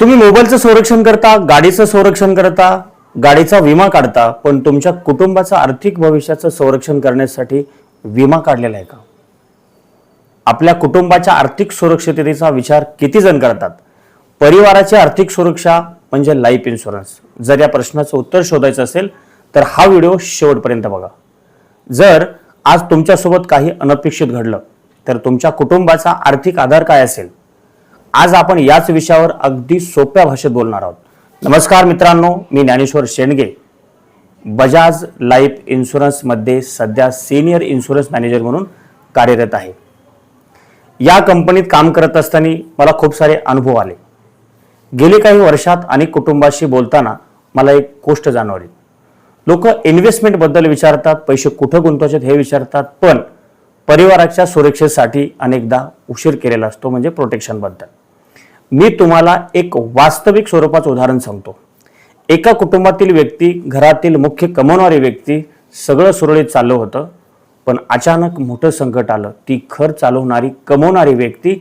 तुम्ही मोबाईलचं संरक्षण करता, गाडीचं संरक्षण करता, गाडीचा विमा काढता, पण तुमच्या कुटुंबाचं आर्थिक भविष्याचं संरक्षण करण्यासाठी विमा काढलेला आहे का? आपल्या कुटुंबाच्या आर्थिक सुरक्षिततेचा विचार किती जण करतात? परिवाराची आर्थिक सुरक्षा म्हणजे लाईफ इन्शुरन्स. जर या प्रश्नाचं उत्तर शोधायचं असेल तर हा व्हिडिओ शेवटपर्यंत बघा. जर आज तुमच्यासोबत काही अनपेक्षित घडलं तर तुमच्या कुटुंबाचा आर्थिक आधार काय असेल? आज आपण याच विषयावर अगदी सोप्या भाषेत बोलणार आहोत. नमस्कार मित्रांनो, मी ज्ञानेश्वर शेंडगे, बजाज लाईफ इन्शुरन्समध्ये सध्या सिनियर इन्शुरन्स मॅनेजर म्हणून कार्यरत आहे. या कंपनीत काम करत असताना मला खूप सारे अनुभव आले. गेली काही वर्षात अनेक कुटुंबाशी बोलताना मला एक गोष्ट जाणवली. लोक इन्व्हेस्टमेंट बद्दल विचारतात, पैसे कुठे गुंतवायचे हे विचारतात, पण परिवाराच्या सुरक्षेसाठी अनेकदा उशीर केलेला असतो, म्हणजे प्रोटेक्शन बद्दल. मी तुम्हाला एक वास्तविक स्वरूपाचं उदाहरण सांगतो. एका कुटुंबातील व्यक्ती, घरातील मुख्य कमवणारी व्यक्ती, सगळं सुरळीत चाललं होतं, पण अचानक मोठं संकट आलं. ती घर चालवणारी कमवणारी व्यक्ती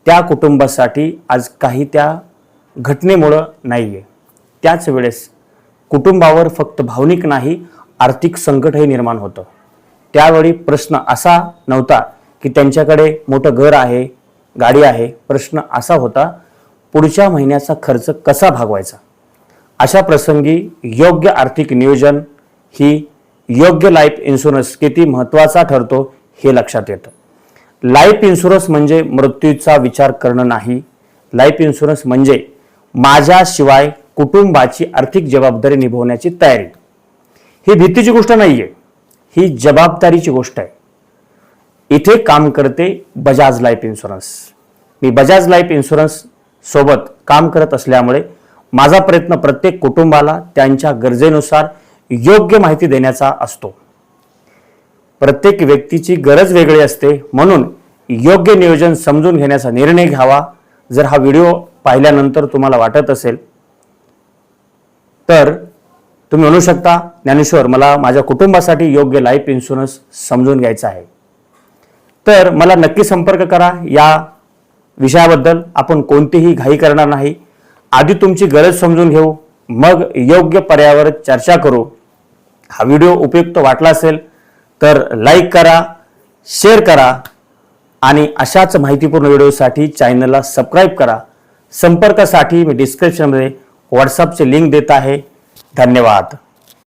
त्या कुटुंबासाठी आज काही त्या घटनेमुळं नाहीये. त्याच वेळेस कुटुंबावर फक्त भावनिक नाही, आर्थिक संकटही निर्माण होतं. त्यावेळी प्रश्न असा नव्हता की त्यांच्याकडे मोठं घर आहे, गाडी आहे. प्रश्न असा होता, पुढच्या महिन्याचा खर्च कसा भागवायचा. अशा प्रसंगी योग्य आर्थिक नियोजन ही योग्य लाईफ इन्शुरन्स किती महत्त्वाचा ठरतो हे लक्षात येतं. लाईफ इन्शुरन्स म्हणजे मृत्यूचा विचार करणं नाही. लाईफ इन्शुरन्स म्हणजे माझ्याशिवाय कुटुंबाची आर्थिक जबाबदारी निभवण्याची तयारी. ही भीतीची गोष्ट नाहीये, ही जबाबदारीची गोष्ट आहे. इथे काम करते बजाज लाईफ इन्शुरन्स. मी बजाज लाईफ इन्शुरन्स सोबत काम करत असल्यामुळे माझा प्रयत्न प्रत्येक कुटुंबाला त्यांच्या गरजेनुसार योग्य माहिती देण्याचा असतो. प्रत्येक व्यक्तीची गरज वेगळी असते, म्हणून योग्य नियोजन समजून घेण्याचा निर्णय घ्यावा. जर हा व्हिडिओ पाहिल्यानंतर तुम्हाला वाटत असेल तर तुम्ही म्हणू शकता, ज्ञानेश्वर, मला माझ्या कुटुंबासाठी योग्य लाईफ इन्शुरन्स समजून घ्यायचा आहे, तर मला नक्की संपर्क करा. या विषयाबद्दल आपण कोणतीही घाई करणार नाही. आधी तुमची गरज समजून घेऊ, मग योग्य पर्यायावर चर्चा करू. हा व्हिडिओ उपयुक्त वाटला असेल तर लाईक करा, शेअर करा आणि अशाच माहितीपूर्ण व्हिडिओसाठी चॅनलला सबस्क्राईब करा. संपर्कासाठी मी डिस्क्रिप्शनमध्ये व्हॉट्सअपची लिंक देत आहे. धन्यवाद.